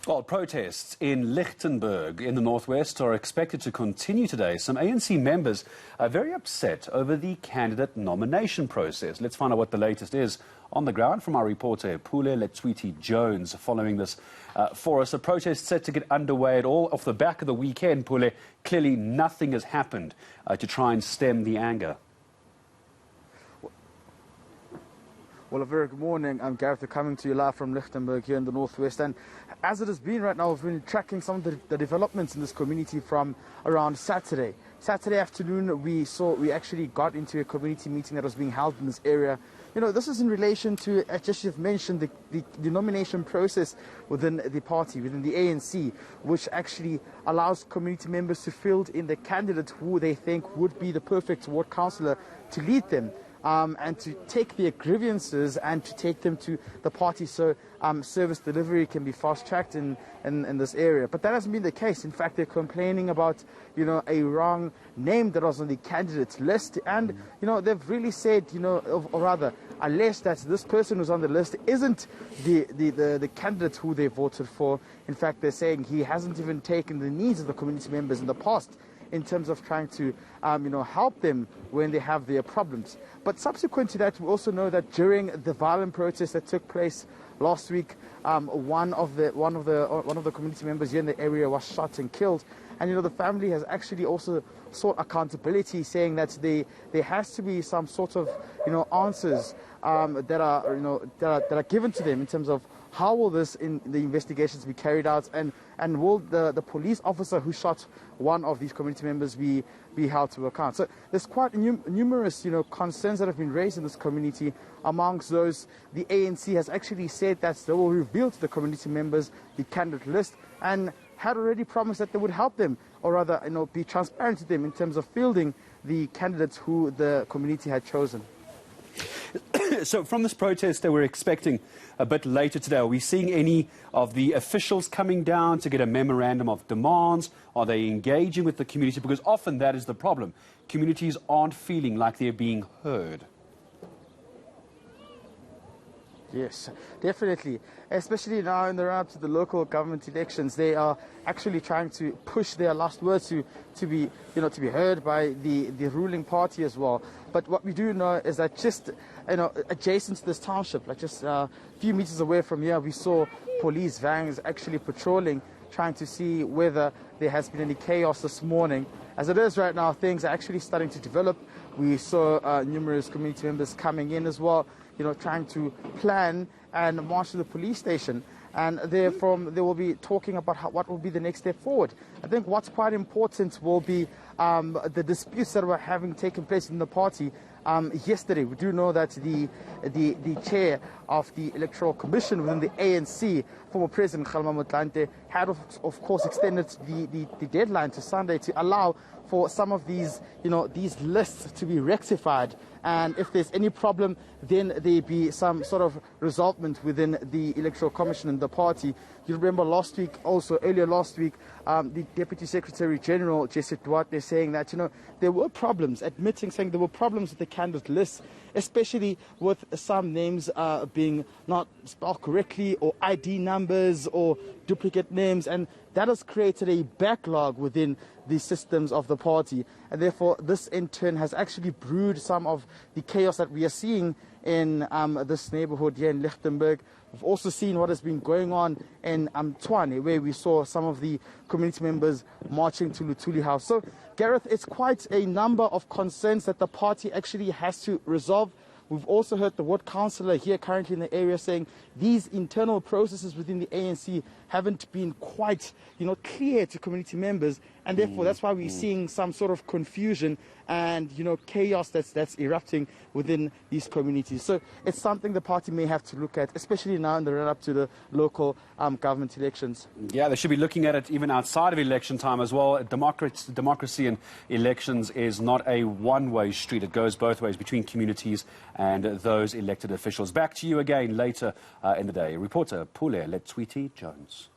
Well, protests in Lichtenburg in the northwest are expected to continue today. Some ANC members are very upset over the candidate nomination process. Let's find out what the latest is on the ground from our reporter, Pule Letshwiti-Jones, following this for us. A protest set to get underway at all off the back of the weekend, Pule. Clearly nothing has happened to try and stem the anger. Well, a very good morning. I'm Gareth, coming to you live from Lichtenburg here in the northwest. And as it has been right now, we've been tracking some of the developments in this community from around Saturday. Saturday afternoon, we actually got into a community meeting that was being held in this area. You know, this is in relation to, as you've mentioned, the nomination process within the party, within the ANC, which actually allows community members to field in the candidate who they think would be the perfect ward councillor to lead them. And to take their grievances and to take them to the party so service delivery can be fast-tracked in this area. But that hasn't been the case. In fact, they're complaining about, you know, a wrong name that was on the candidates list. And, you know, they've really said, you know, or rather, alleged that this person who's on the list isn't the candidate who they voted for. In fact, they're saying he hasn't even taken the needs of the community members in the past in terms of trying to, help them when they have their problems. But subsequent to that, we also know that during the violent protest that took place last week, one of the community members here in the area was shot and killed. And, you know, the family has actually also sought accountability, saying that there has to be some sort of, answers that are given to them in terms of how will the investigations be carried out, and will the police officer who shot one of these community members be held to account. So there's quite numerous concerns that have been raised in this community. Amongst those, the ANC has actually said that they will reveal to the community members the candidate list, and had already promised that they would help them, or rather be transparent to them in terms of fielding the candidates who the community had chosen. So from this protest that we're expecting a bit later today, are we seeing any of the officials coming down to get a memorandum of demands? Are they engaging with the community? Because often that is the problem. Communities aren't feeling like they're being heard. Yes, definitely. Especially now in the run-up to the local government elections, they are actually trying to push their last words to be heard by the ruling party as well. But what we do know is that just adjacent to this township, like just a few meters away from here, we saw police vans actually patrolling, trying to see whether there has been any chaos this morning. As it is right now, things are actually starting to develop. We saw numerous community members coming in as well, trying to plan and march to the police station. And therefore, they will be talking about what will be the next step forward. I think what's quite important will be the disputes that were having taken place in the party. Yesterday, we do know that the chair of the Electoral Commission within the ANC, former President Kgalema Motlanthe, had of course extended the deadline to Sunday to allow for some of these lists to be rectified. And if there's any problem, then there be some sort of resolvement within the Electoral Commission and the party. You remember earlier last week, the Deputy Secretary General, Jesse Duarte, saying that, there were problems, saying there were problems with the candidate list, especially with some names being not spelled correctly, or ID numbers, or duplicate names, and that has created a backlog within the systems of the party. And therefore, this in turn has actually brewed some of the chaos that we are seeing in this neighborhood here in Lichtenburg. We've also seen what has been going on in Tshwane, where we saw some of the community members marching to Luthuli House. So, Gareth, it's quite a number of concerns that the party actually has to resolve. We've also heard the ward councillor here currently in the area saying these internal processes within the ANC haven't been quite, clear to community members, and therefore that's why we're seeing some sort of confusion and, chaos that's erupting within these communities. So it's something the party may have to look at, especially now in the run-up to the local government elections. Yeah, they should be looking at it even outside of election time as well. Democracy in elections is not a one-way street. It goes both ways between communities and those elected officials. Back to you again later in the day. Reporter Pule Letshwiti-Jones.